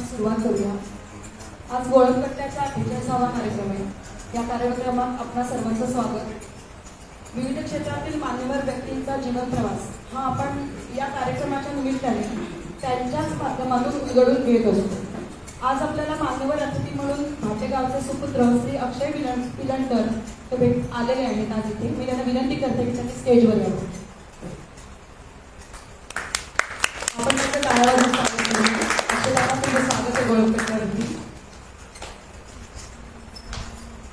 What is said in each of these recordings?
सुरुवात करूया. आज गोळकट्ट्याचा 48वा कार्यक्रम आहे. या कार्यक्रमात आपणा सर्वांचं स्वागत. विविध क्षेत्रातील मान्यवर व्यक्तींचा जीवन प्रवास हा आपण या कार्यक्रमाच्या निमित्ताने त्यांच्याच माध्यमातून उलगडून घेत असतो. आज आपल्याला मान्यवर अतिथी म्हणून भाटेगावचे सुपुत्र श्री अक्षय पिलंटर ते आलेले आहेत. आज इथे मी त्यांना विनंती करते की त्यांनी स्टेजवर यावं. आपण त्यांचं टाळ्यावाजून स्वागत करूया. अक्षयदादा, तुमचं स्वागत आहे गोळकट्ट्यावरती.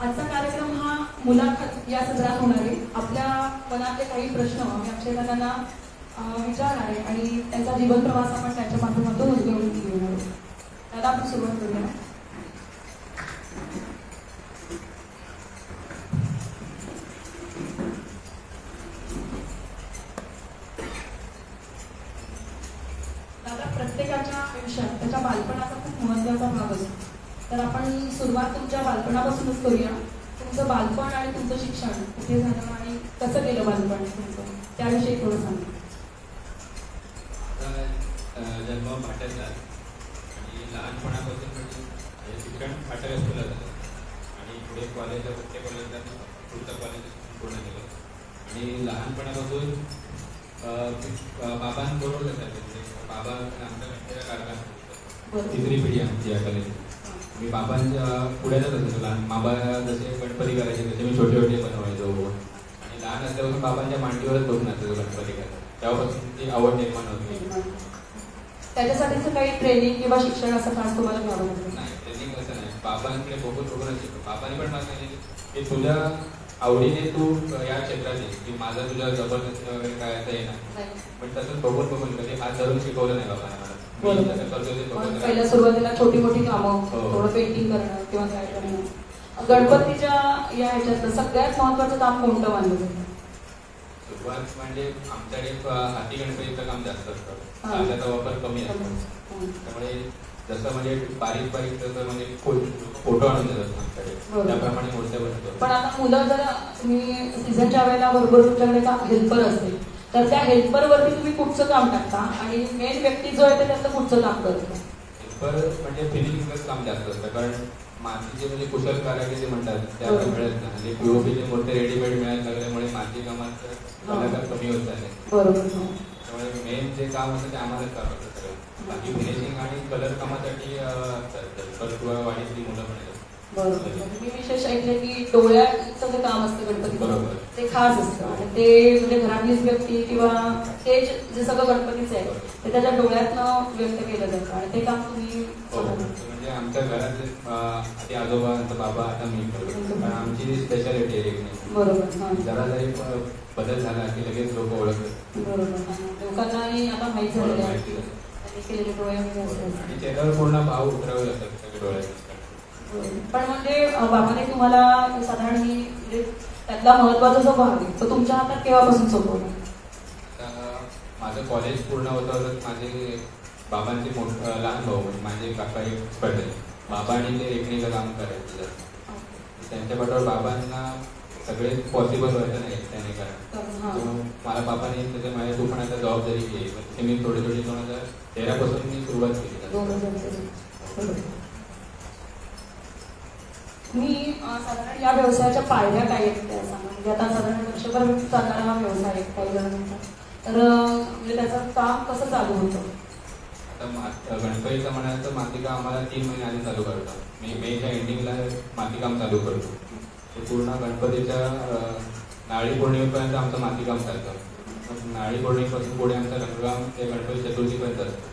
आजचा कार्यक्रम हा मुलाखत या सदरात होणार आहे. आपल्या मनातले काही प्रश्न मी अक्षयदादांना विचारणार आहे आणि त्यांचा जीवन प्रवास आपण त्यांच्या माध्यमातून उलगडून घेणार आहोत. दादा, आपण सुरुवात करूया. दादा, प्रत्येकाच्या आयुष्यात त्याच्या बालपणाचा खूप महत्त्वाचा भाग असतो. तर आपण सुरुवात तुमच्या बालपणापासूनच करूया. तुमचं बालपण आणि तुमचं शिक्षण कुठे झालं आणि कसं गेलं बालपण तुमचं, त्याविषयी थोडं सांगा. जन्म फाट्यात झाला आणि लहानपणापासून म्हणजे शिक्षण फाट्या स्कूलला झालं आणि पुढे कॉलेजला प्रत्येक कॉलेजला पुढचं कॉलेज पूर्ण केलं. आणि लहानपणापासून बाबांबरोबर जायचं. म्हणजे बाबा आमच्या घरच्या कारखाना तिसरी पिढी आमची या कॉलेज. मी बाबांच्या पुढ्यातच असायचो. लहान बाबा जसे गणपती करायचे तसे मी छोटे छोटे बनवायचो. आणि लहान असल्यापासून बाबांच्या मांडीवरच बसून असायचो गणपती करायचं. तेव्हापासून ती आवड निर्माण होती. त्याच्यासाठीचं काही ट्रेनिंग किंवा शिक्षण असं खास तुम्हाला घ्यावं लागतं? नाही, ट्रेनिंग असं नाही. बाबांकडे बघून शिकतो. बाबांनी पण मला सांगितलं की तुझ्या आवडीने तू या क्षेत्रात ये, की माझा तुझ्या जबरदस्ती वगैरे काय असं येणार. पण तसंच बघून कधी हात धरून शिकवलं नाही बाबांना मला. पहिल्या सुरुवातीला छोटी मोठी कामं, थोडं पेंटिंग करणं किंवा काय करणं. गणपतीच्या या ह्याच्यात सगळ्यात महत्वाचं काम कोणतं मानलं जातं? सुरुवात म्हणजे आमच्याकडे हाती गणपतीचं काम जास्त असतं. कागदाचा वापर कमी असतो. त्यामुळे जसं म्हणजे बारीक जसं म्हणजे फोटो आणून देतात आमच्याकडे, त्याप्रमाणे मूर्त्या बनवतो. पण आता मुलं जर तुम्ही सीझनच्या वेळेला बरोबर तुमच्याकडे हेल्पर असतील तर त्या हेल्परवरती तुम्ही कुठचं काम टाकता आणि मेन व्यक्ती जो आहे त्याचं कुठचं काम करतो? हेल्पर म्हणजे फिनिशिंगच काम जास्त असतं. कारण मातीचे म्हणजे कुशल कारागीर जे म्हणतात ते आता मिळत नाही. म्हणजे पीओपीचे मूर्ती रेडीमेड मिळायला लागल्यामुळे माती कामाचं कलाकार कमी होत चालले. बरोबर. त्यामुळे मेन जे काम असतं ते आम्हालाच करावं लागतं सगळं. बाकी फिनिशिंग आणि कलर कामासाठी वाडीतली मुलं पण येतात. बरोबर. मी विशेष ऐकलं की डोळ्याचं जे काम असतं गणपती बरोबर ते खास असतं आणि ते म्हणजे घरातलीच व्यक्ती किंवा ते जे सगळं गणपतीचं आहे ते त्याच्या डोळ्यातनं व्यक्त केलं जातं आणि ते काम तुम्ही म्हणजे आमच्या घरातले आधी आजोबांचा बाबा आता मी करतो. कारण आमची स्पेशालिटी आहे. बरोबर. जरा जरी बदल झाला की लगेच लोक ओळखतात. बरोबर. लोकांनाही आता माहीत झालेलं आहे केलेले डोळे आणि चेहऱ्यावर पूर्ण भाव उतरावे लागतात सगळे डोळ्यात. पण म्हणजे बाबाने तुम्हाला साधारण म्हणजे त्यातला महत्वाचा जो भाग आहे तो तुमच्या हातात केव्हापासून सोपवला? माझं कॉलेज पूर्ण होतं माझे बाबांचे लहान भाऊ म्हणजे माझे काका एक पडले. बाबांनी ते रेखणीचं काम करायचं. त्यांच्या पाठवर बाबांना सगळे पॉसिबल व्हायचं नाही त्याने कारण मला बाबांनी त्याच्या माझ्या तू पण आता जबाबदारी घे. ते मी थोडी 2013 मी सुरुवात केली. मी साधारण या व्यवसायाच्या पायऱ्या काय आहेत त्या सांगा. म्हणजे आता साधारण वर्षभर चालणारा हा व्यवसाय आहे काही जणांचा. तर म्हणजे त्याचं काम कसं चालू होतं? आता गणपतीचं म्हणायचं मातीकाम आम्हाला 3 महिने आधी चालू करतो. मी मेच्या एंडिंगला मातीकाम चालू करतो. ते पूर्ण गणपतीच्या नारळी पौर्णिमेपर्यंत आमचं मातीकाम चालतं. नारळी पौर्णिमेपासून पुढे आमचं रंगकाम ते गणपती चतुर्थीपर्यंत असतं.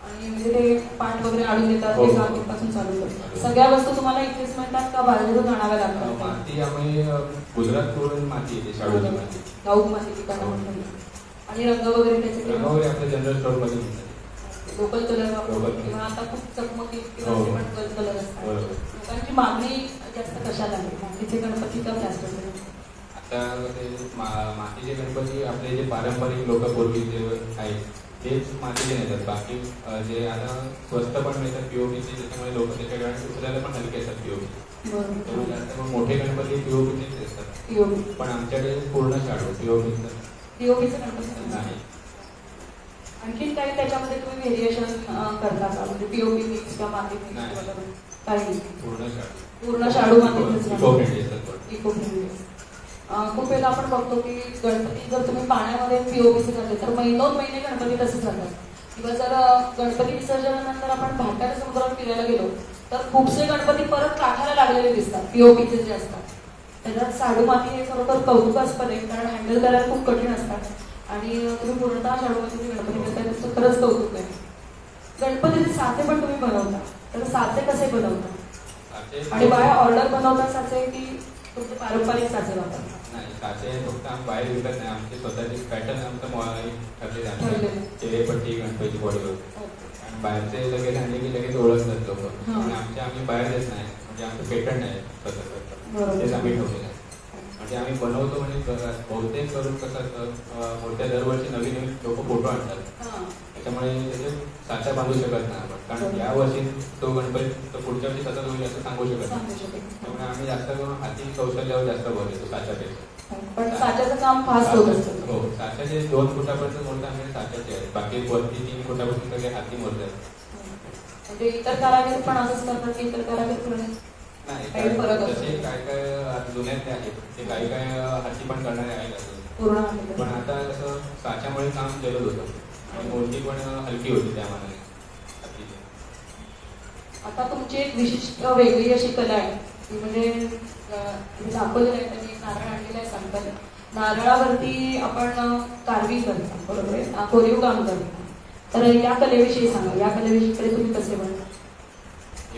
आणि म्हणजे ते पाठ वगैरे आणून देतात ते काम पासून चालू करतात. सगळ्या वस्तू तुम्हाला इथेच मिळतात का बाहेरून आणाव्या लागतात? माती आम्ही गुजरातकडून माती येते, शाडूची माती, गाऊक माती पिकाला. आणि रंग वगैरे त्याचे रंग वगैरे आपल्या जनरल स्टोर मध्ये मिळतात. लोकल कलर वापरतात किंवा आता खूप चकमकीत किंवा कलर असतात. लोकांची मागणी जास्त कशाला आहे? मातीचे गणपती का प्लास्टर? आता ते मातीचे गणपती आपले जे पारंपरिक लोक पूर्वीचे आहेत तेच मातीचे नेतात. बाकी जे आता स्वस्त पण मिळतात पीओपीचे, त्याच्यामुळे लोक त्याच्याकडे उचलायला पण हलके असतात पीओपी. जास्त मोठे गणपती पीओपीचेच असतात. पण आमच्याकडे पूर्ण शाडू पीओपीचं पीओपीचं गणपती नाही. आणखीन काही त्याच्यामध्ये तुम्ही व्हेरिएशन करता का म्हणजे पीओपी मिक्स किंवा माती मिक्स नाही. वगैरे काही नाही. पूर्ण शाडू मातीतच इको-फ्रेंडली असतात. Eco friendly. खूप वेळेला आपण बघतो की गणपती जर तुम्ही पाण्यामध्ये पीओपीसी घातले तर 2 महिने गणपती तसेच जातात. किंवा जर गणपती विसर्जनानंतर आपण भाट्याला समुद्रात फिरायला गेलो तर खूपसे गणपती परत काठाला लागलेले दिसतात पीओपीचे जे असतात. त्याच्यात शाडू माती हे खरोखर कौतुकास्पद आहे कारण हँडल करायला खूप कठीण असतात आणि तुम्ही पूर्णतः शाडू मातीचे गणपती करताय त्याचं खरंच कौतुक आहे. गणपतीचे साचे पण तुम्ही बनवता तर साचे कसे बनवता आणि बाय ऑर्डर बनवता साचे की तुमचे पारंपरिक साचे वापरता? नाही, साचे फक्त आम्ही बाहेर विकत नाही, आमची स्वतःची पॅटर्न आमचं ठरलेलं आहे. चेहरेपट्टी गणपती बॉडीवर आणि बाहेरचे लगेच आणले की लगेच ओळखतात लोक आणि आम्ही बाहेर देत नाही म्हणजे आमचं पेटंट आहे स्वतःचं, तेच आम्ही ठेवलेलं आहे. म्हणजे आम्ही बनवतो म्हणजे बहुतेक करून कसं असतं मोठ्या दरवर्षी नवीन नवीन लोक फोटो आणतात त्याच्यामुळे त्याचे साचा बांधू शकत नाही आपण कारण या वर्षी तो गणपती तो पुढच्या वर्षी तसंच होईल असं सांगू शकत नाही. त्यामुळे आम्ही जास्त करून हाती कौशल्यावर जास्त बोलतो साच्यापेक्षा. पण साच्याचं काम फास्ट होत असतं. हो, साच्याचे 2 फुटापर्यंत मोठं आम्ही साच्याचे आहेत, बाकी वरती 3 फुटापासून सगळे हाती मोडतात. म्हणजे इतर कारागीर पण असंच करतात की इतर कारागीर नाही, काही फरक तसे काय जुन्यातले आहेत ते काही हाती पण करणारे आहेत अजून पूर्ण. पण आता कसं साच्यामुळे काम जलद होतं आणि मूर्ती पण हलकी होती त्या मानाने. आता तुमची एक विशिष्ट वेगळी अशी कला आहे ती म्हणजे दाखवलेलं आहे त्यांनी नारळ आणलेलं आहे सांगतात. नारळावरती आपण कारवी करता बरोबर आहे, कोरीव काम करता. तर या कलेविषयी सांगा, या कलेविषयी तुम्ही कसे बनता?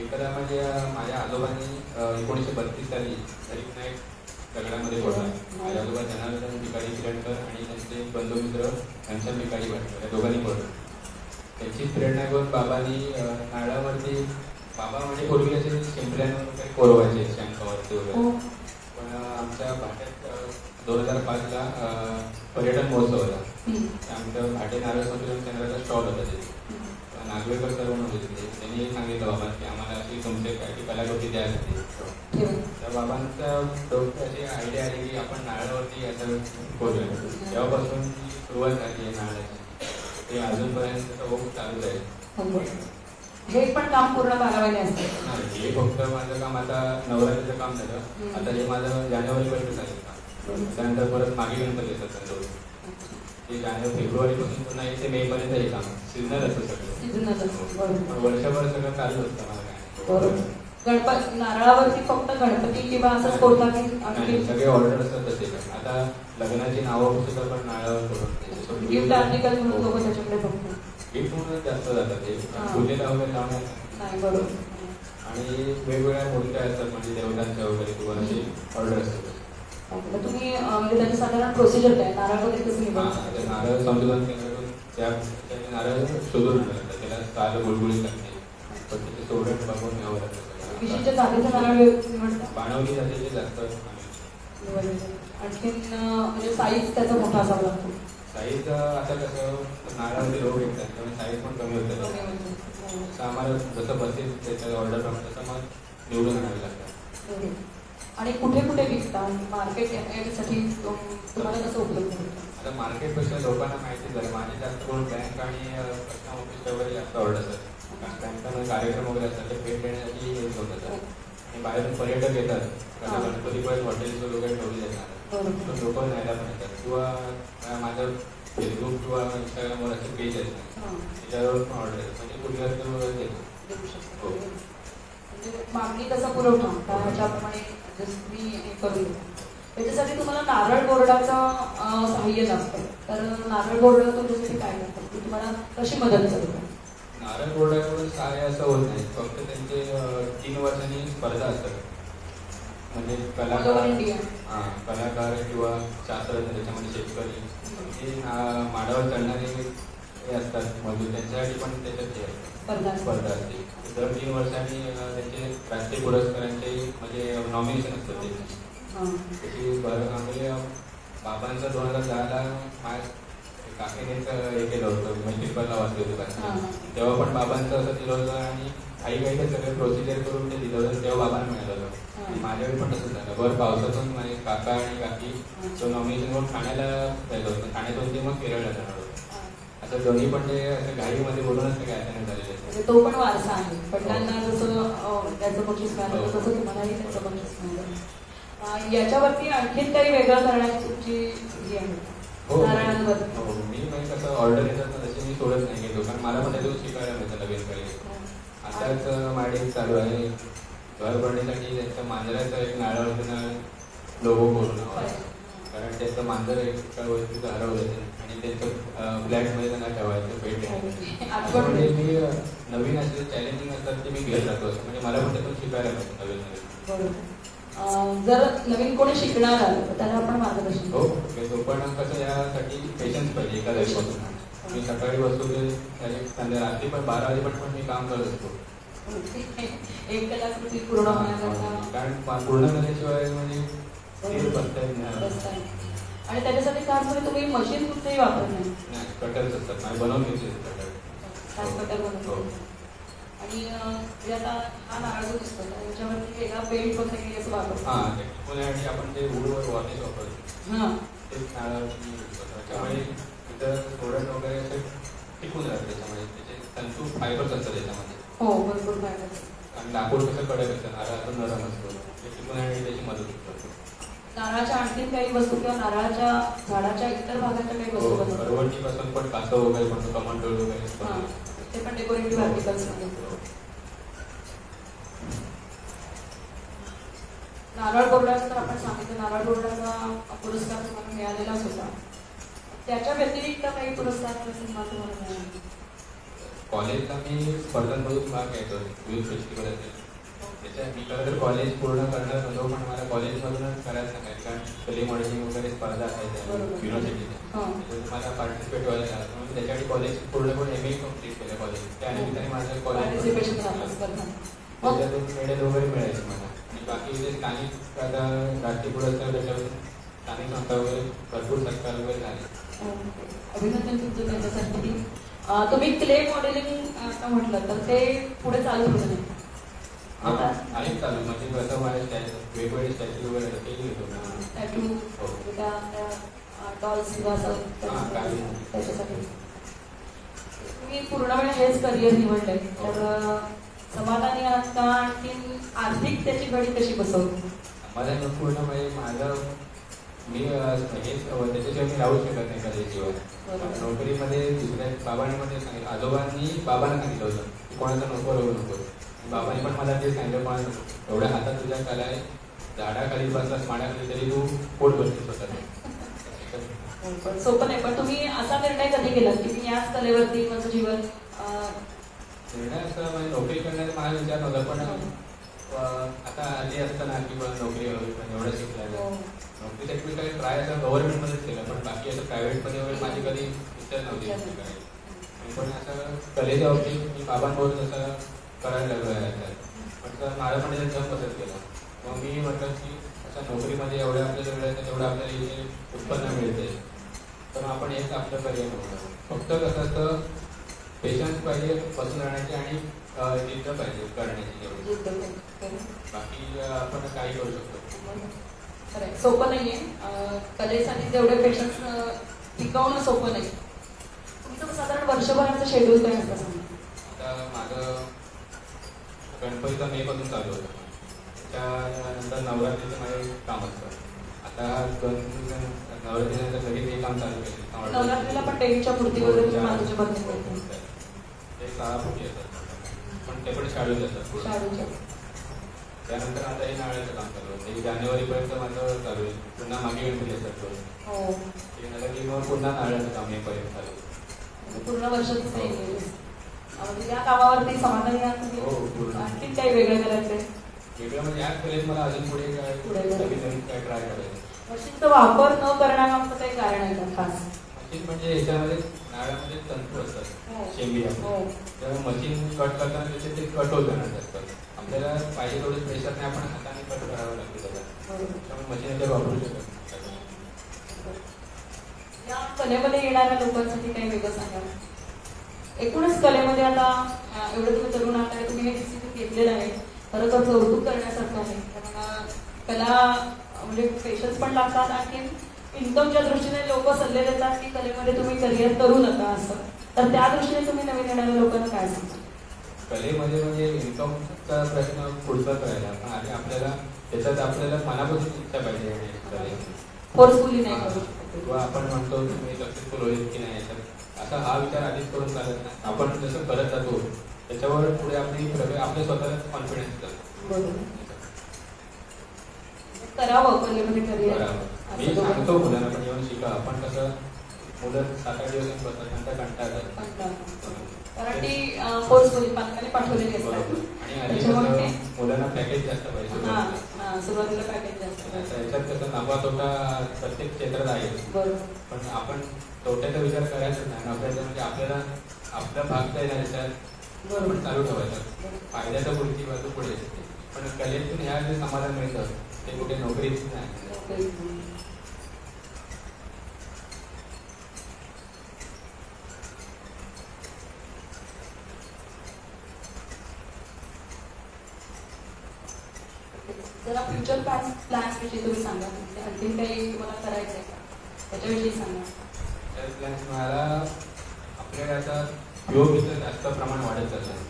एकदा म्हणजे माझ्या आजोबांनी 1932 साली हरिविनायक दगडामध्ये पडला. माझ्या आजोबा जनार्दन भिकारी किरणकर आणि त्यांचे बंधुमित्र त्यांच्या भिकारी वाटलं, या दोघांनी पडलं. त्यांची प्रेरणा घेऊन बाबांनी नारळावरती बाबा म्हणजे पूर्वी असे शिंपल्यांवर वगैरे कोरवायचे शंखावरती वगैरे. पण आमच्या भाट्यात 2005ला पर्यटन महोत्सव होता. आमच्या भाटे नारळ संशोधन केंद्राचा स्टॉल होता तिथे. नागवेकर सर म्हणून होते तिथे. त्यांनी सांगितलं बाबा की आम्हाला अशी तुमचे काही कलाकृती द्यायसाठी. त्या बाबांच्या डोक्यात अशी आयडिया आली की आपण नारळावरती असं कोरूया. तेव्हापासून सुरुवात झाली आहे नारळाची. ते अजूनपर्यंत चालूच आहे. हे पण काम पूर्ण 12 महिने असतं? नाही, हे फक्त माझं काम आता नवरात्रीचं काम झालं. आता हे माझं जानेवारीपर्यंत झालं काम. त्यानंतर परत मागे गणपती येतात त्यांच्यावर ते फेब्रुवारीपासून पुन्हा येते मे पर्यंत हे काम सीझनल असतं सगळं. वर्षभर सगळं चालू असतं मला काय. गणपती नारळावरती फक्त गणपती किंवा असंच कोरता की सगळे ऑर्डर असतात तसे. आता लग्नाची नावं सुद्धा पण नारळावर करून गिफ्ट आर्टिकल म्हणून लोक त्याच्याकडे बघतात. गिफ्ट म्हणून जास्त जातात ते पूजेला वगैरे लावण्यात नाही. बरोबर. आणि वेगवेगळ्या मूर्त्या असतात म्हणजे देवतांच्या वगैरे किंवा अशी ऑर्डर असतात. तुम्ही म्हणजे त्याची साधारण प्रोसिजर काय नारळ वगैरे कसं निघालं? नारळ संशोधन केंद्रातून त्या नारळ शोधून आणलं त्याला साल गुळगुळीत लागते पण त्याचे सोडत बघून घ्यावं लागतं. विशिष्ट जातीचं नारळ निवडतात? बाणवली जातीचे जास्त. आणखीन म्हणजे साईज त्याचा मोठा असावा लागतो. साईज आता कसं नारळामध्ये रोग येतात त्यामुळे साईज पण कमी होतं. आम्हाला जसं बसेल त्याच्या ऑर्डर प्रमाणे तसं मग निवडून आणावे लागतात. आणि कुठे कुठे विकता मार्केट यासाठी तुम्हाला कसं उपलब्ध होतं? आता मार्केटपेक्षा लोकांना माहिती झालं. माझे जास्त करून बँक आणि कस्टम ऑफिसच्या वगैरे जास्त ऑर्डर असतात. बँकांमध्ये कार्यक्रम वगैरे असतात ते भेट देण्यासाठी हे होतात आणि बाहेरून पर्यटक येतात. गणपतीपर्यंत हॉटेल्स वगैरे ठेवली जातात लोक न्यायला पण येतात. किंवा माझं फेसबुक किंवा इंस्टाग्रामवर असे पेज आहेत त्याच्यावर पण ऑर्डर येतात म्हणजे कुठल्या देतो. मागणी तसा पुरवठा त्याच्याप्रमाणे मी हे करू त्याच्यासाठी तुम्हाला नारळ बोर्डाचं सहाय्य लागतं. तर नारळ बोर्ड तुमच्यासाठी काय करतात तुम्हाला कशी मदत करतात? नारळ बोर्डाकडून सहाय्य असं होत नाही. फक्त त्यांचे 3 वर्षांनी स्पर्धा असतात म्हणजे कलाकार किंवा शास्त्रज्ञ त्याच्यामध्ये शेतकरी ते माडावर चढणारे हे असतात मजूर त्यांच्यासाठी पण त्याच्यात स्पर्धा असते. दर 3 वर्षांनी त्यांचे राष्ट्रीय पुरस्कारांचे म्हणजे नॉमिनेशन असतं त्याची म्हणजे बाबांचं 2010ला माझ्या काकीनेच हे केलं होतं म्हणजे पेपरला वाचलं होतं. तेव्हा पण बाबांचं असं दिलं होतं आणि काही सगळं प्रोसिजर करून ते दिलं होतं तेव्हा बाबांना मिळालं होतं. माझ्याकडे पण तसंच झालं. भर पावसातून माझे काका आणि काकी तो नॉमिनेशन करून ठाण्याला जायचं होतं. ठाण्यातून ते मग केरळला जाणार होतं. असं दोन्ही पण ते असं घाईमध्ये बोलूनच ते काय झालेले आहेत. म्हणजे तो पण वारसा आहे. वडिलांना जसं त्याचं बक्षीस मिळालं तसं तुम्हालाही त्याचं बक्षीस मिळालं. याच्यावरती आणखीन काही वेगळं करण्याची तुमची ही आहे हो नारळांवर? हो, मी म्हणजे कसं ऑर्डर येतात ना तसे मी सोडत नाही घेतो, कारण मला पण त्याच्यावर शिकायला मिळतं नवीन काही. आताच माझे चालू आहे घर भरण्यासाठी त्यांच्या मांजराचं एक नारळाचं लोगो करून कारण त्याचं मांजर एका वस्तूचं हरवलं आणि त्यांचं फ्लॅटमध्ये त्यांना ठेवायचं भेट त्यामुळे मी नवीन असे चॅलेंजिंग असतात ते मी घेत राहतो, असं म्हणजे मला पण त्यातून शिकायला मिळतं नवीन नवीन. जर नवीन कोणी शिकणार आलं तर त्याला आपण मार्गदर्शन हो घेतो, पण कसं यासाठी पेशन्स पाहिजे एका जागेपासून. मी सकाळी बसतो ते संध्या रात्री पण 12 वाजेपर्यंत पण मी काम करत असतो. एक कलाकृती पूर्ण होण्याकरता कारण पूर्ण झाल्याशिवाय म्हणजे ते बसता येत नाही. आणि त्याच्यासाठी खास करून तुम्ही मशीन कुठचंही वापरत नाही? कटर्स असतात माझे बनवून घेतले कटर. खास कटर बनवतो. आणि म्हणजे आता हा नारळ जो दिसतो त्याच्यावरती वेगळा पेंट वगैरे असं वापरतो. हां, ते टिकवण्यासाठी आपण ते वूडवर वॉर्निश वापरतो. हां, तेच नारळ त्याच्यामुळे तिथं सोडत वगैरे असे टिकून राहतं. त्याच्यामुळे त्याचे तंतू फायबर्स असतात त्याच्यामध्ये. हो भरपूर फायदा. आणि लाकूड कसं कडक असतं, नारळाचं नरम असतो, ते टिकवण्यासाठी त्याची मदत होते. नारळाच्या आणखीन काही वस्तू किंवा नारळाच्या झाडाच्या इतर भागाच्या काही वस्तू बनवतो? करवंटीपासून पण कासव वगैरे बनतो, कमंडोळ वगैरे. ते पण डेकोरेटिव्ह आर्टिकल्स मध्ये. नारळ बोर्डाचा तर आपण सांगितलं, नारळ बोर्डाचा पुरस्कार तुम्हाला मिळालेलाच होता. त्याच्या व्यतिरिक्त काही पुरस्कार तुम्हाला मिळाले? कॉलेजला मी स्पर्धांमधून भाग घ्यायचो, युथ फेस्टिवल असेल त्याच्या मी खरं तर कॉलेज पूर्ण करणार नव्हतो, पण मला कॉलेजमधूनच करायचं सांगायचं, कारण फिल्म मॉडेलिंग वगैरे स्पर्धा असायच्या युनिव्हर्सिटीच्या, मला पार्टिसिपेट व्हायला लागलं. म्हणून त्याच्यासाठी कॉलेज पूर्णपणे MA कम्प्लीट केलं कॉलेज. त्यानिमित्ताने माझं कॉलेज त्याच्यातून मेडल वगैरे मिळायचे मला. आणि बाकी जे स्थानिक आता राष्ट्रीय पुरस्कार त्याच्यावर स्थानिक संस्था वगैरे भरपूर सत्कार वगैरे झाले. अभिनंदन तुमचं त्याच्यासाठी. तुम्ही क्ले मॉडेलिंग आता म्हटलं तर ते पुढे चालू होतं नाही? आणि चालू म्हणजे कसं माझ्या वेगवेगळे स्टॅच्यू वगैरे तेही घेतो. टॅटू त्या डॉल्स किंवा असं त्याच्यासाठी तुम्ही पूर्ण वेळ हेच करिअर निवडलंय, तर समाधानी आहात का? आणखी आर्थिक त्याची घडी कशी बसवली? समाधान पूर्ण म्हणजे माझं मी हेच त्याच्याशिवाय मी राहू शकत नाही कलेशिवाय. नोकरीमध्ये दुसऱ्या बाबांनी मध्ये सांगितलं, आजोबांनी बाबांना सांगितलं होतं की कोणाचा नको राहू नको. बाबांनी पण मला ते सांगितलं, पण एवढ्या हातात तुझ्या कला आहे, झाडाखाली बसलास माडाखाली तरी तू पोट बसलीस होता. सोपं नाही, पण तुम्ही असा निर्णय कधी केला की मी याच कलेवरती माझं जीवन? निर्णय असं म्हणजे नोकरी करण्याचा माझा विचार नव्हता, पण आता आधी असताना किंवा नोकरी एवढं शिकलाय नोकरीसाठी मी काही ट्राय असं गव्हर्नमेंटमध्येच केलं, पण बाकी असं प्रायव्हेटमध्ये वगैरे माझी कधी इच्छा नव्हती करायची. पण असं कलेच्या बाबतीत मी बाबांबरोबर जसं करायला लागलो पण मला पण त्याचा जम बसत गेला. मग मी म्हटलं की अशा नोकरीमध्ये एवढ्या आपल्याला वेळ आहे, तेवढं आपल्याला इथे उत्पन्न मिळते, तर आपण हेच आपलं करिअर नव्हतं. फक्त कसं असतं, पेशन्स पाहिजे बसून राहण्याची आणि जिद्द पाहिजे करण्याची. बाकी आपण काही करू शकतो. सोपं नाहीये कलेसाठी जेवढे पेशन्स टिकवणं सोपं नाही. तुमचं साधारण वर्षभराचं शेड्यूल काय असतं सांगा? आता माझं गणपतीचा मे पासून चालू होतं, त्यानंतर नवरात्रीचं माझे काम असतं. आता नवरात्रीनंतर घरी ते काम चालू केलं. नवरात्रीला पण देवीच्या मूर्ती वगैरे मातीच्या बनवून ते 6 फुटी येतात, पण ते पण शाडूच असतात. त्यानंतर आता हे नारळाचं काम चालू होतं. ते जानेवारीपर्यंत माझं चालू आहे. पुन्हा मागे गणपती असतात, ते झालं की मग पुन्हा नारळाचं काम येईपर्यंत चालू आहे. पूर्ण वर्षाचं नाही या कामावरती समाधानी आहात तुम्ही? आणखी काही वेगळं करायचंय? वेगळं म्हणजे याच कलेत मला अजून पुढे काय नवीन काय ट्राय करायचं. मशीनचा वापर न करण्यामागचं काही कारण आहे का खास? मशीन म्हणजे ह्याच्यामध्ये नारळामध्ये तंतू असतात, शेंबी असतात. त्यामुळे मशीन कट करताना त्याचे ते कट होत जाणार असतात. आपल्याला पाहिजे तेवढे प्रेशरने आपण हाताने कट करावं लागतं त्याला, त्यामुळे मशीन ते वापरू शकत. या कलेमध्ये येणाऱ्या लोकांसाठी काही वेगळं सांगा. एकूणच कलेमध्ये आता एवढं तुम्ही तरुण आहात, तुम्ही हे डिसिजन घेतलेलं आहे, खरं तर कौतुक करण्यासारखं आहे. कारण कला म्हणजे पेशन्स पण लागतात, आणखी इन्कमच्या दृष्टीने लोक सल्ले देतात की कलेमध्ये तुम्ही करिअर करू नका असं. तर त्या दृष्टीने तुम्ही नवीन येणाऱ्या लोकांना काय सांगा? कलेमध्ये म्हणजे इन्कमचा प्रश्न पुढचाच राहिला, पण आधी आपल्याला त्याच्यात आपल्याला मनापासून इच्छा पाहिजे कलेमध्ये. फोर्सफुली नाही करू शकत. किंवा आपण म्हणतो तुम्ही सक्सेसफुल होईल की नाही, तर असा हा विचार आधीच करून चालत नाही. आपण जसं करत जातो त्याच्यावर पुढे आपल्या स्वतःला कॉन्फिडन्स जातो. बरोबर. करावं कलेमध्ये करिअर. मी सांगतो मुलांना पण येऊन शिका. आपण कसं मुलं 7-8 दिवस बसतात नंतर कंटाळतात. कारण ती फोर्सफुली पालकांनी पाठवलेली असतात. आणि त्याच्यामुळे मुलांना पॅकेज जास्त पाहिजे. सुरुवातीला पॅकेज जास्त. याच्यात कसं नफा तोटा प्रत्येक क्षेत्रात आहे. पण आपण तोट्याचा विचार करायचा नाही. नफ्याचा म्हणजे आपल्याला आपला भाग काय नाही त्याच्यात आपण चालू ठेवायचा. फायद्याचा पुढची बाजू पुढे असते. पण कलेतून ह्या जे समाधान मिळतं ते कुठे नोकरीच नाही. जरा फ्युचर प्लॅन्स विषयी तुम्ही सांगा. आणखी काही तुम्हाला करायचं आहे का त्याच्याविषयी सांगा. फ्युचर प्लॅन्स मला आपल्याकडे आता पीओपीचं जास्त प्रमाण वाढत जातं.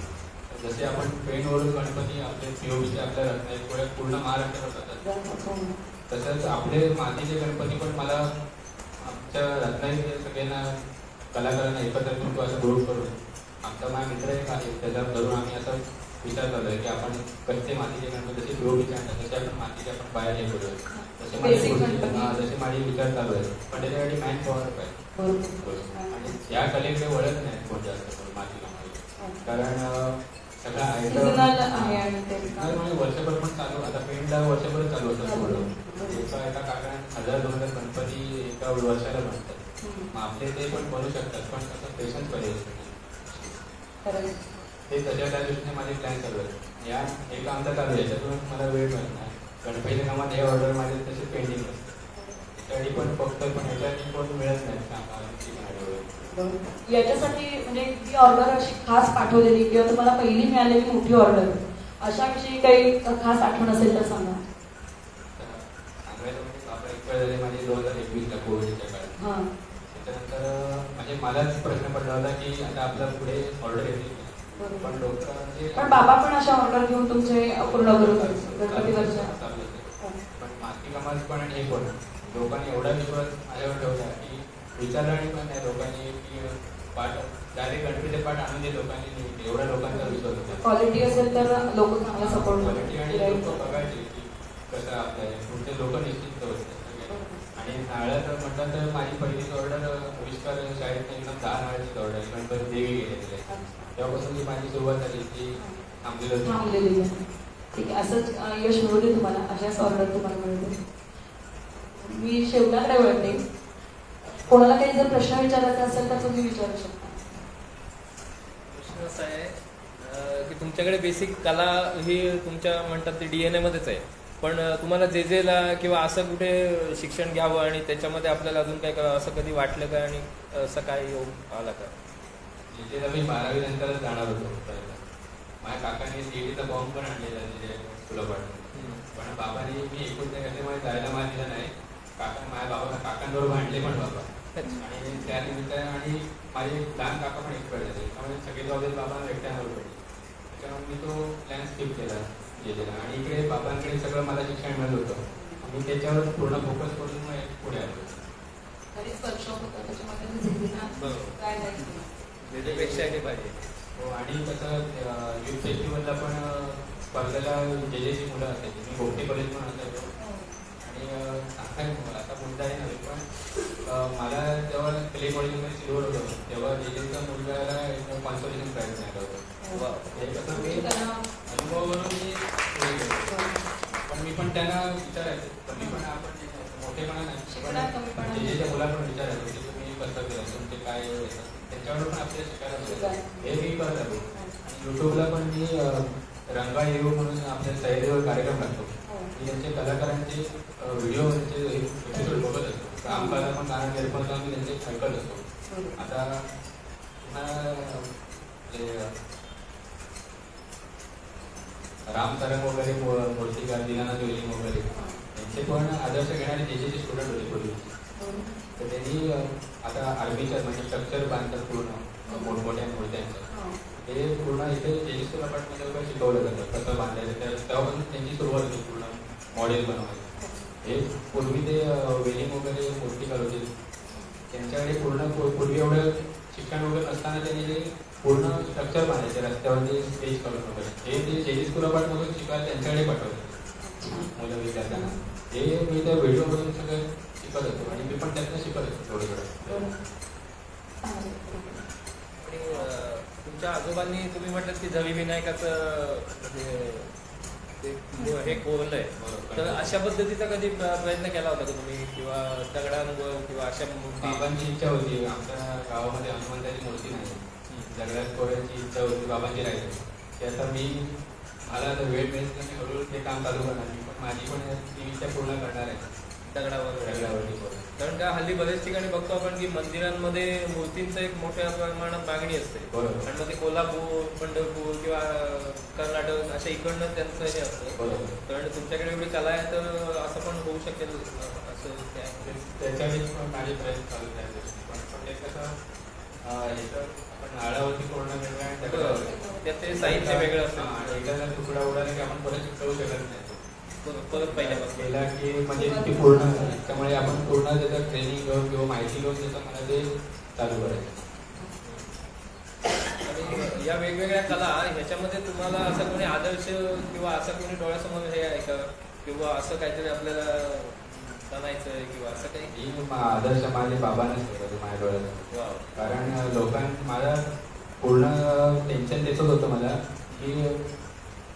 जसे आपण पेनवरून गणपती आपले पीओपीचे आपल्या रत्नागिरी पूर्ण महाराष्ट्रात होतात, तसंच आपले मातीचे गणपती पण मला आमच्या रत्नागिरी सगळ्यांना कलाकारांना एकत्र करून असं ग्रुप करून आमचा माझा मित्र एक आहे त्याचा धरून आम्ही असं विचार करतो की आपण कसे मातीचे गणपती जसे पीओपीचे आणतात तसे आपण मातीचे आपण बाहेर हे करूया. जसे माझे विचार चालू आहेत. पण त्याच्यासाठी मॅन पॉवर पाहिजे. आणि या कलेकडे वळत नाही कोण जास्त करून मातीला. कारण सगळं आहे वर्षभर पण चालू. आता पेंटला वर्षभर चालू होतं. एका काकाने 1000-2000 गणपती एका वर्षाला बनतात. मग आपले ते पण बनू शकतात, पण तसं पेशन्स पाहिजे. ते तशा त्या दृष्टीने माझे प्लॅन चालू आहेत. या एक आमचा चालू आहे याच्यातून मला वेळ मिळत नाही. गणपतीच्या कामात हे ऑर्डर माझे तसे पेंडिंग असतात. त्यासाठी पण फक्त पण ह्याच्यासाठी पण मिळत नाही. याच्यासाठी म्हणजे ती ऑर्डर अशी खास पाठवलेली किंवा तुम्हाला पहिली मिळालेली मोठी ऑर्डर अशाविषयी काही खास आठवण असेल तर सांगा. माझी 2021ला कोविडच्या काळात त्याच्यानंतर म्हणजे मलाच प्रश्न पडला होता की आता आपल्या पुढे ऑर्डर येते. पण बाबा पण अशा ऑर्डर घेऊन तुमचे पूर्ण करून गणपती वर्षा. पण माती कामात पण हे पण लोकांनी एवढा विश्वास माझ्यावर ठेवला की विचारलं पण नाही लोकांनी की पाठ डायरेक्ट गणपतीचे पाठ आणून दे लोकांनी. एवढ्या लोकांचा विश्वास होता. क्वालिटी असेल तर लोक चांगला सपोर्ट. क्वालिटी आणि लोक बघायचे की कसं आपलं पुढचे लोक निश्चित होते. आणि नारळात म्हटलं तर माझी पहिलीच ऑर्डर आविष्कार शाळेत एकदम 10 नारळाचीच ऑर्डर गणपती देवी गेलेली. तेव्हापासून जी माझी सुरुवात झाली ती थांबलेली. ठीक आहे. असंच यश मिळू दे तुम्हाला. अशाच ऑर्डर तुम्हाला मिळते. मी शेवटाकडे वळते. कोणाला काही जर प्रश्न विचारायचा असेल तर तुम्ही विचारू शकता. प्रश्न असा आहे की तुमच्याकडे बेसिक कला ही तुमच्या म्हणतात ते DNA मध्येच आहे. पण तुम्हाला जेजेला किंवा असं कुठे शिक्षण घ्यावं आणि त्याच्यामध्ये आपल्याला अजून काय करावं असं कधी वाटलं का? आणि असं काय योग आला का? जेजेला मी 12वी नंतरच जाणार होतो. माझ्या काकांनी CETचा फॉर्म पण आणलेला तिथे फुलंपाट. पण बाबांनी मी एकूण त्याच्यामध्ये जायला मला दिलं नाही. माझ्या बाबांना काकांबरोबर भांडले पण बाबा. आणि त्यानिमित्त आणि माझे लहान काका पण एक्सपायर झाले. त्यामुळे सगळे जबाबदारी बाबांना एकट्यावर पडली. त्याच्यामुळे मी तो प्लॅन स्किप केला जेजेला. आणि इकडे बाबांकडे सगळं मला शिक्षण मिळत होतं. मी त्याच्यावर पूर्ण फोकस करून मग पुढे आलो. जेजेपेक्षा हे पाहिजे. हो. आणि कसं युथ फेस्टिवलला पण स्पर्धेला जेजेची मुलं असायची. मी गोपटे कॉलेज पण असायचो. आणि सांगायचं मला आता मुद्दा आहे नव्हे, पण मला जेव्हा क्ले कॉलेजमध्ये सिल्वर होतं तेव्हा जेजेचा मुलगाला एक कॉन्सोलेशन प्राईज मिळालं होतं. हे कसं मी अनुभवावरून मी पुढे गेलो. पण मी पण त्यांना विचारायचो. कमी पण आपण मोठेपणा नाही, पण जेजेच्या मुला पण विचारायचो की तुम्ही कसं केलं, तुमचे काय त्याच्यावर पण आपल्याला शिकायला मिळतं. हे मी करत आलो. आणि युट्यूबला पण मी रंगा येऊ म्हणून आपल्या सह्याद्रीवर कार्यक्रम लागतो. मी त्यांचे कलाकारांचे व्हिडिओ त्यांचे एपिसोड बघत असतो. आम्हाला पण गाणं निर्माण आम्ही त्यांचे ऐकत असतो. आता राम तरंग वगैरे मूर्तिकार दीनानाथ वेलिंग वगैरे त्यांचे पण आदर्श घेणारे जेजेचे स्टुडंट होते पूर्वी. तर त्यांनी आता आर्मीच्या म्हणजे स्ट्रक्चर बांधतात पूर्ण मोठमोठ्या मूर्त्यांचं हां. ते पूर्ण इथे जेजीस्टोर अपार्टमध्ये वगैरे शिकवलं जातं कसं बांधायचं तेव्हापासून त्यांची सुरुवात होती पूर्ण मॉडेल बनवायचं. हे पूर्वी ते वेलिंग वगैरे मूर्तिकार होते त्यांच्याकडे पूर्वी एवढं शिक्षण वगैरे नसताना त्यांनी ते पूर्ण स्ट्रक्चर बांधायचे रस्त्यावरती स्टेज करून वगैरे हे ते जेजी स्कूल अपार्टमधून शिकायला त्यांच्याकडे पाठवलं मुलं विद्यार्थ्यांना. हे मी त्या व्हिडिओमधून सगळं शिकत होतो आणि मी पण त्यातनं शिकत होतो थोडं थोडं. आणि तुमच्या आजोबांनी तुम्ही म्हटलं की झवी विनायकाचं म्हणजे हे कोरलंय, तर अशा पद्धतीचा कधी प्रयत्न केला होता का तुम्ही किंवा दगडांवर किंवा अशा मूर्ती? बाबांची इच्छा होती आमच्या गावामध्ये हनुमंताची मूर्ती नाही दगडात कोरायची इच्छा होती बाबांची राहिली ते आता मला आता वेळ मिळत नाही हळूहळू ते काम चालू करणार मी पण माझी पण ती इच्छा पूर्ण करणार आहे दगडावरती. कारण का हल्ली बरेच ठिकाणी बघतो आपण की मंदिरांमध्ये मूर्तींचं एक मोठ्या प्रमाणात मागणी असते. बरोबर. आणि मग ते कोल्हापूर, पंढरपूर किंवा कर्नाटक अशा इकडनं त्यांचं हे असतं. बरोबर. कारण तुमच्याकडे एवढी कला आहे तर असं पण होऊ शकेल असं त्याच्यावेळी पण माझे प्रयत्न चालू आहेत पण ते कसं आपण नाळावरती पूर्ण वेगळं आणि दगडावरती त्यात ते साहित्य वेगळं असतं आणि एखादा तुकडा उडाला की आपण परत चिकटवू शकत नाही परत पहिल्यापासून केला की म्हणजे ती पूर्ण त्यामुळे आपण पूर्ण त्याचं ट्रेनिंग घेऊन किंवा माहिती घेऊन त्याचं मला ते चालू करायचं. आणि या वेगवेगळ्या कला ह्याच्यामध्ये तुम्हाला असा कोणी आदर्श किंवा असं कोणी डोळ्यासमोर हे आहे का किंवा असं काहीतरी आपल्याला बनायचं आहे किंवा असं काही? ही आदर्श माझे बाबांनाच होतं माझ्या डोळ्यात. कारण मला पूर्ण टेन्शन देतच होतं मला की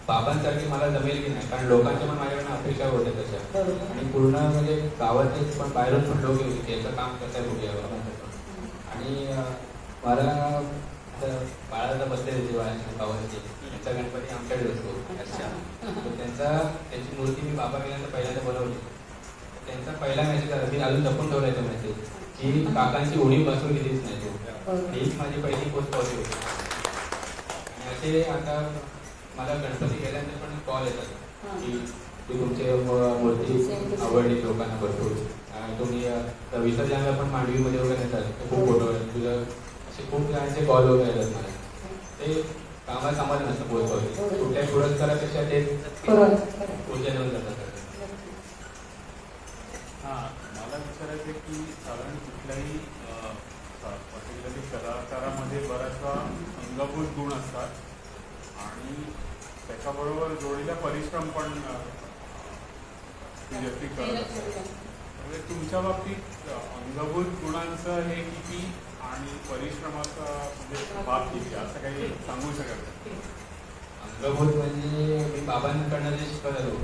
बाबांसारखी मला जमेल की नाही कारण लोकांच्या पण माझ्याकडनं अपेक्षा होत्या तशा आणि पूर्ण म्हणजे गावातच पण बाहेरून पण लोक होते की याचं काम कसं आहे बघूया बाबांचं. आणि मला बाळाचा बसले होते गावाची त्यांचा गणपती आमच्याकडे असतो त्यांची मूर्ती मी बाबा गेल्यानंतर पहिल्यांदा बनवली. त्यांचा पहिला मेसेज आला मी अजून जपून ठेवला तो मेसेज की काकांची उणीव बसून गेलीच नाही तो हीच माझी पहिली पोस्ट पावली होती. आणि असे आता मला गणपती गेल्यानंतर पण कॉल येतात की तुमची मूर्ती आवडली लोकांना भरपूर तुम्ही विसर्जनाला पण मांडवीमध्ये वगैरे येतात खूप फोटो तुझं असे खूप जणांचे कॉल वगैरे येतात मला. ते कामात समाधान नसतं पोस्ट पावली कुठल्याही पुरस्कारापेक्षा ते ऊर्जा देऊन जातात. मला विचारायचं की साधारण कुठल्याही पर्टिक्युलरली कलाकारामध्ये बऱ्याचदा अंगभूत गुण असतात आणि त्याच्याबरोबर जोडलेला परिश्रम पण व्यक्ती करत असतात. म्हणजे तुमच्या बाबतीत अंगभूत गुणांचं हे किती आणि परिश्रमाचा म्हणजे बाब किती असं काही सांगू शकत? अंगभूत म्हणजे मी बाबांकडनं जे शिकत आलो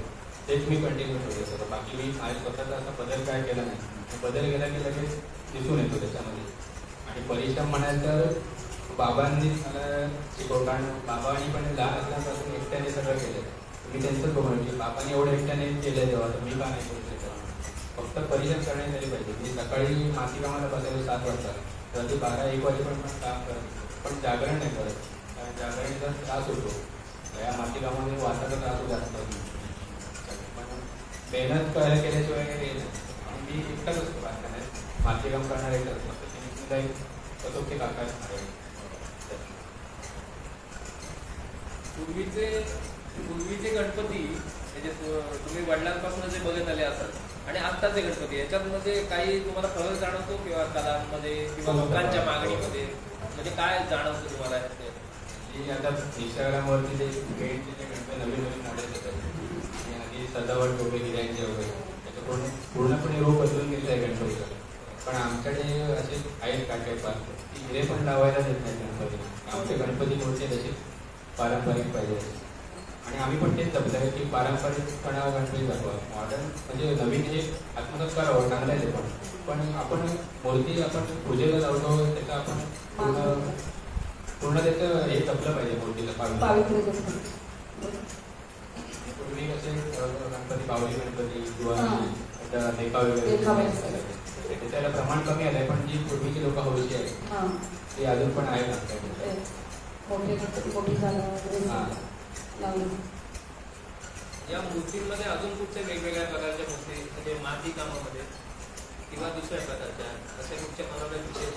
तेच मी कंटिन्यू ठेवलं सगळं. बाकी मी माझ्या स्वतःचा असा बदल काय केला नाही. बदल केला की लगेच दिसून येतो त्याच्यामध्ये. आणि परिश्रम म्हणाल तर बाबांनी मला शिकवलं कारण बाबांनी पण लहान असल्यापासून एकट्याने सगळं केलं. मी त्यांचंच बघून की बाबांनी एवढं एकट्याने केलं तेव्हा तर मी का नाही करू शकत. फक्त परिश्रम करण्यात आले पाहिजे. मी सकाळी माती कामाला बसायला 7 वाजता तर ते 12-1 वाजेपर्यंत पण काम करत पण जागरण नाही करत कारण जागरणीचा त्रास होतो. या माती कामामध्ये वाचायचा त्रास होतो जास्त मेहनत करायला केल्याशिवाय काही नाही. आणि मी एकटाच असतो बांधण्यात माती काम करणार एकटाच असतो. त्यांनी कसं ते काका पूर्वीचे गणपती म्हणजे तुम्ही वडिलांपासून जे बघत आले असाल आणि आत्ताचे गणपती याच्यामध्ये काही तुम्हाला फरक जाणवतो किंवा कलांमध्ये किंवा लोकांच्या मागणीमध्ये म्हणजे काय जाणवतं तुम्हाला? आता इंस्टाग्रामवरती ते पेंटचे जे गणपती नवीन मॉडेल येतात आणि सजावट वगैरे हिऱ्यांचे वगैरे त्याचं पूर्णपणे रूप बदलून गेलेलं आहे गणपतीचं. पण आमच्याकडे असे आहेत काय पाहतो की हिरे पण लावायला देत नाही गणपती. आमचे गणपती मूर्ती तशी पारंपरिक पाहिजे आणि आम्ही पण तेच जपलं आहे की पारंपरिकपणा गणपती दाखवा. मॉडर्न म्हणजे नवीन हे आत्मसात करावं चांगलं आहे पण आपण मूर्ती आपण पूजेला लावतो त्याचं आपण पूर्ण त्याचं हे जपलं पाहिजे मूर्तीचं पावित्र्य. पूर्वी कसे गणपती बावली गणपती किंवा देखावे वगैरे त्याला प्रमाण कमी आलंय पण जी पूर्वीची लोक हौशी आहेत ती अजून पण आहेत आमच्याकडे. या मूर्तींमध्ये अजून कुठच्या वेगवेगळ्या प्रकारच्या मूर्ती म्हणजे माती कामामध्ये किंवा दुसऱ्या प्रकारच्या अशा कुठच्या बनवल्या विशेष?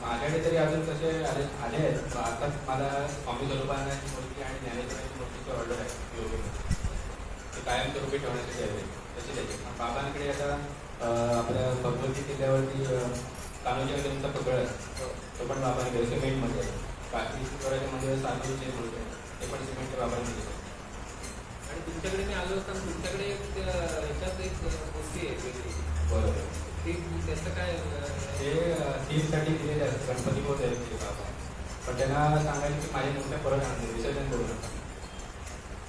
माझ्याकडे तरी अजून कसे आले आहेत. आता मला स्वामी स्वरूपानंदाची मूर्ती आणि ज्ञानेश्वरांची मूर्तीची ऑर्डर आहे योगीमध्ये. ते कायमस्वरूपी ठेवण्यासाठी आहे तशी त्याची. बाबांकडे आता आपल्या भगवती किल्ल्यावरती कान्होजी त्यांचा पकड आहे, तो पण बाबांकडे सिमेंटमध्ये आहे. बाकी ईश्वराच्या मंदिरात साधूची मूर्ती आहे, ते पण सिमेंटच्या बाबांकडे आहे. आणि तुमच्याकडे मी आलो असताना तुमच्याकडे ह्याच्यात एक गोष्टी आहे वेगळी. बरोबर. ती त्याचं काय ते थीमसाठी दिलेले आहेत, गणपती होत आहेत ते बाबा. पण त्यांना सांगायचं की माझ्या मूर्त्या परत आणते, विसर्जन करू नका.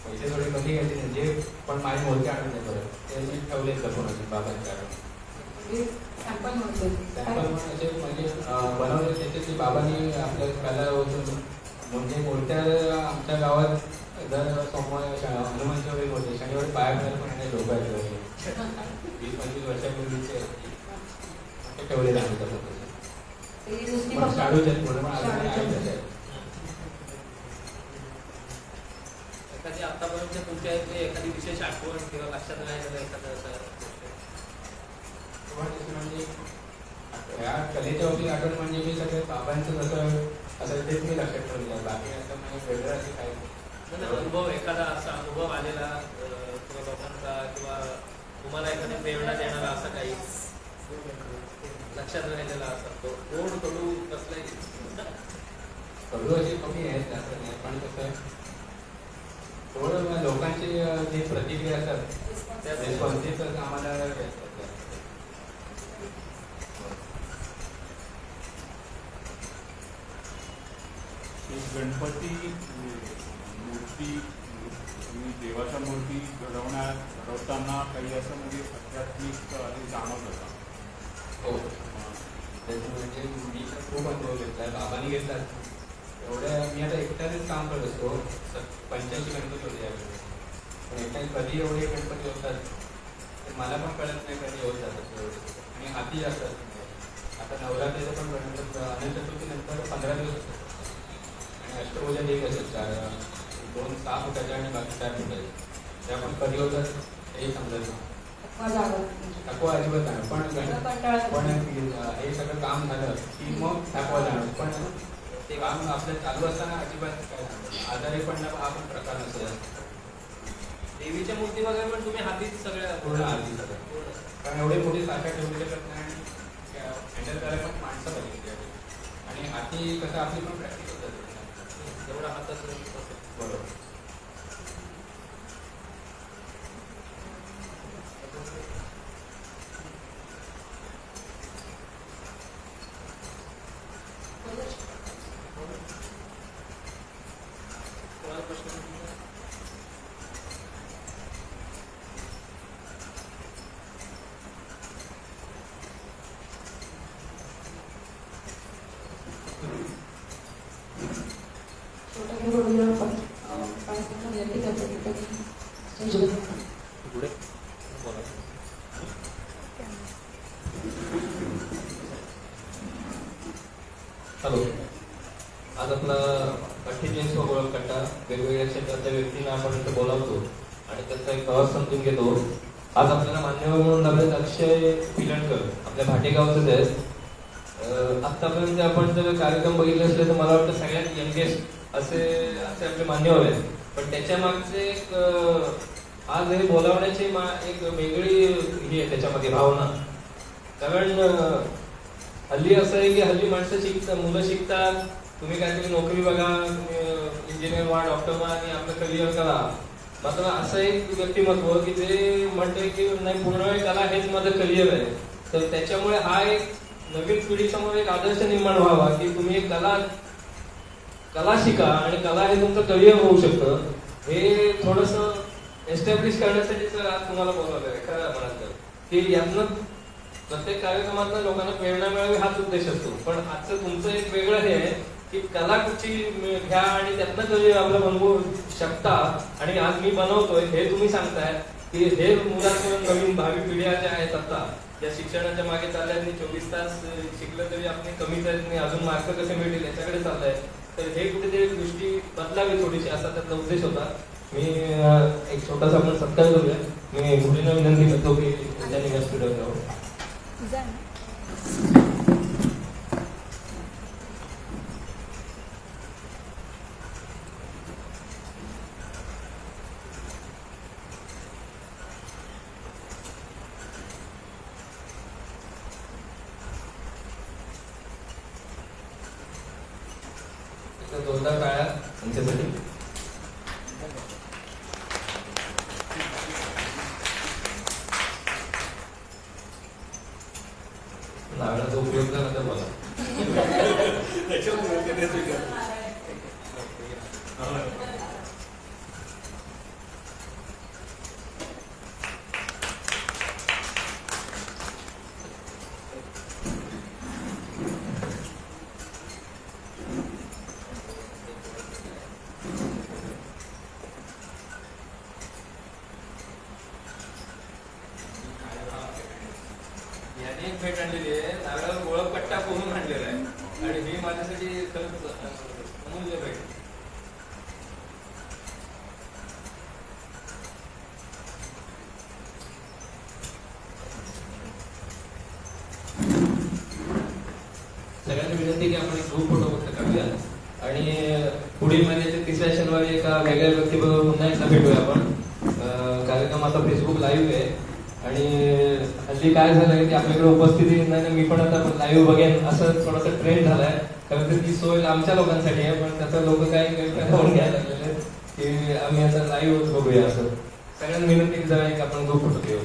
पैसे थोडे कमी घ्यायचे नाही, जे पण माझी मूर्ती आणून नाही परत ते मी ठेवलेच कोणाचे बाबांच्या सॅम्पल म्हणतो सॅम्पल पण असे म्हणजे बनवले त्याचे ते बाबांनी आपल्या कला होतं. म्हणजे मूर्त्या आमच्या गावात दर सोमवार हनुमानची वगैरे होते, शनिवारी पाया पडायला पण येणारे लोक आहेत 20-25 वर्षापूर्वीचे ते ठेवलेले आम्ही त्या पद्धतीने. पण शाडूचे आहेत म्हणून अजून आहे तसे. एखादी आतापर्यंत तुमच्या एखादी विशेष आठवण किंवा लक्षात राहिलेलं एखादं म्हणजे या कलेच्या बाबतीत आठवण म्हणजे मी सगळे बाबांचं जसं असं तेच मी लक्षात ठेवलेलं आहे. बाकी असं म्हणजे वेगळं असं काही अनुभव, एखादा असा अनुभव आलेला किंवा लोकांचा किंवा तुम्हाला एखादी प्रेरणा देणारा असा काही लक्षात राहिलेला असा तो गोड कडू कसलाही कडू अशी कमी आहेत असं नाही. पण कसं थोडं लोकांची जी प्रतिक्रिया असतात त्या रिस्पॉन्सिव्ह तर आम्हाला गणपती मूर्ती तुम्ही देवाच्या मूर्ती घडवताना काही असं म्हणजे आध्यात्मिक हे जाणवतं का? हो. म्हणजे मी तर खूप अनुभव घेतला आहे, बाबांनी घेतलात. एवढ्या मी आता एकट्यानेच काम करत असतो. 85 गणपती होते यावेळी, पण एकट्याने कधी एवढे गणपती होतात ते मला पण कळत नाही कधी होत जातात एवढे. आणि हाती जास्त असतात. आता नवरात्रीचं पण गणपती अनंत चतुर्थीनंतर 15 दिवस असतात आणि अष्टभुजा एक असतात, 2 6 फुटाच्या आणि बाकी 4 फुटाचे. त्या पण कधी होतात हे समजत नाही. थकवा अजिबात नाही. पण हे सगळं काम झालं की मग थकवा जाणार. पण ते काम आपलं चालू असताना अजिबात काय आजारी पण हा पण प्रकार नसेल. देवीच्या मूर्ती वगैरे पण तुम्ही हातीच सगळ्या पूर्ण आधी सगळं, कारण एवढी मोठी साठा ठेवू शकत नाही आणि हँडल करायला पण माणसं पाहिजे. आणि हाती कसं आपली पण प्रॅक्टिस होतात तेवढा हातात बरोबर. हॅलो, आज आपला 48 ओळख कट्टा वेगवेगळ्या क्षेत्रातल्या व्यक्तींना आपण इथे बोलावतो आणि त्यांचा एक प्रवास समजून घेतो. आज आपल्याला मान्यवर म्हणून लागलेत अक्षय पिलणकर, आपल्या भाटेगावचेच आहेत. आतापर्यंत आपण जर कार्यक्रम बघितले असले तर मला वाटतं सगळ्यात यंगेस्ट असे आपले मान्यवर आहेत. पण त्याच्या मागचे एक आज हे बोलावण्याची एक वेगळी ही आहे त्याच्यामध्ये भावना. कारण हल्ली असं आहे की हल्ली माणसं शिकतात, मुलं शिकतात, तुम्ही काहीतरी नोकरी बघा, इंजिनियर व्हा, डॉक्टर व्हा आणि आपलं करिअर करा. मात्र असं एक व्यक्तिमत्व की जे म्हणते की नाही, पूर्ण वेळ कला हेच माझं करिअर आहे. तर त्याच्यामुळे हा एक नवीन पिढीसमोर एक आदर्श निर्माण व्हावा की तुम्ही एक कला शिका आणि कला हे तुमचं करिअर होऊ शकतं. हे थोडंसं एस्टॅब्लिश करण्यासाठीच आज तुम्हाला बोलवलं आहे खरं म्हणाल की यातनं प्रत्येक कार्यक्रमातनं लोकांना प्रेरणा मिळावी हाच उद्देश असतो. पण आजचं तुमचं एक वेगळं हे आहे की कला कुठची घ्या आणि त्यातनं करिअर आपलं बनवू शकता. आणि आज मी बनवतोय हे तुम्ही सांगताय की हे मुलांकडून नवीन भावी पिढ्या ज्या आहेत आता या शिक्षणाच्या मागे चालल्याने 24 तास शिकलं तरी आपण कमीच आहेत नाही, अजून मार्क कसे मिळतील याच्याकडे चाललंय. तर हे कुठेतरी दृष्टी बदलावी थोडीशी असा त्याचा उद्देश होता. मी एक छोटासा आपण सत्कार करूया. मी मुलींना विनंती करतो की त्यांनी व्यासपीठावर जावं. जोरदार टाळ्या त्यांच्यासाठी. नारळाचा उपयोग झाला तर मला याने एक भेट आणलेली आहे, नारळावर गोळपट्टा करून आणलेला आहे आणि ही माझ्यासाठी खरंच अमूल्य भेट. सगळ्यांना विनंती की आपण एक ग्रुप फोटो फक्त काढूया आणि पुढील महिन्याच्या 3ऱ्या शनिवारी एका वेगळ्या व्यक्तीबरोबर पुन्हा एकदा भेटूया आपण. कार्यक्रम आता फेसबुक लाईव्ह आहे आणि हल्ली काय झालंय की आपल्याकडे उपस्थिती नाही, मी पण आता लाईव्ह बघेन असं थोडासा ट्रेंड झालाय. कारण तर ती सोय आमच्या लोकांसाठी आहे, पण त्याचा लोक काही गैरफायदा घ्यायला लागलेले की आम्ही आता लाईव्ह बघूया असं. सगळ्यांना विनंती की जरा एक आपण ग्रुप फोटो घेऊ.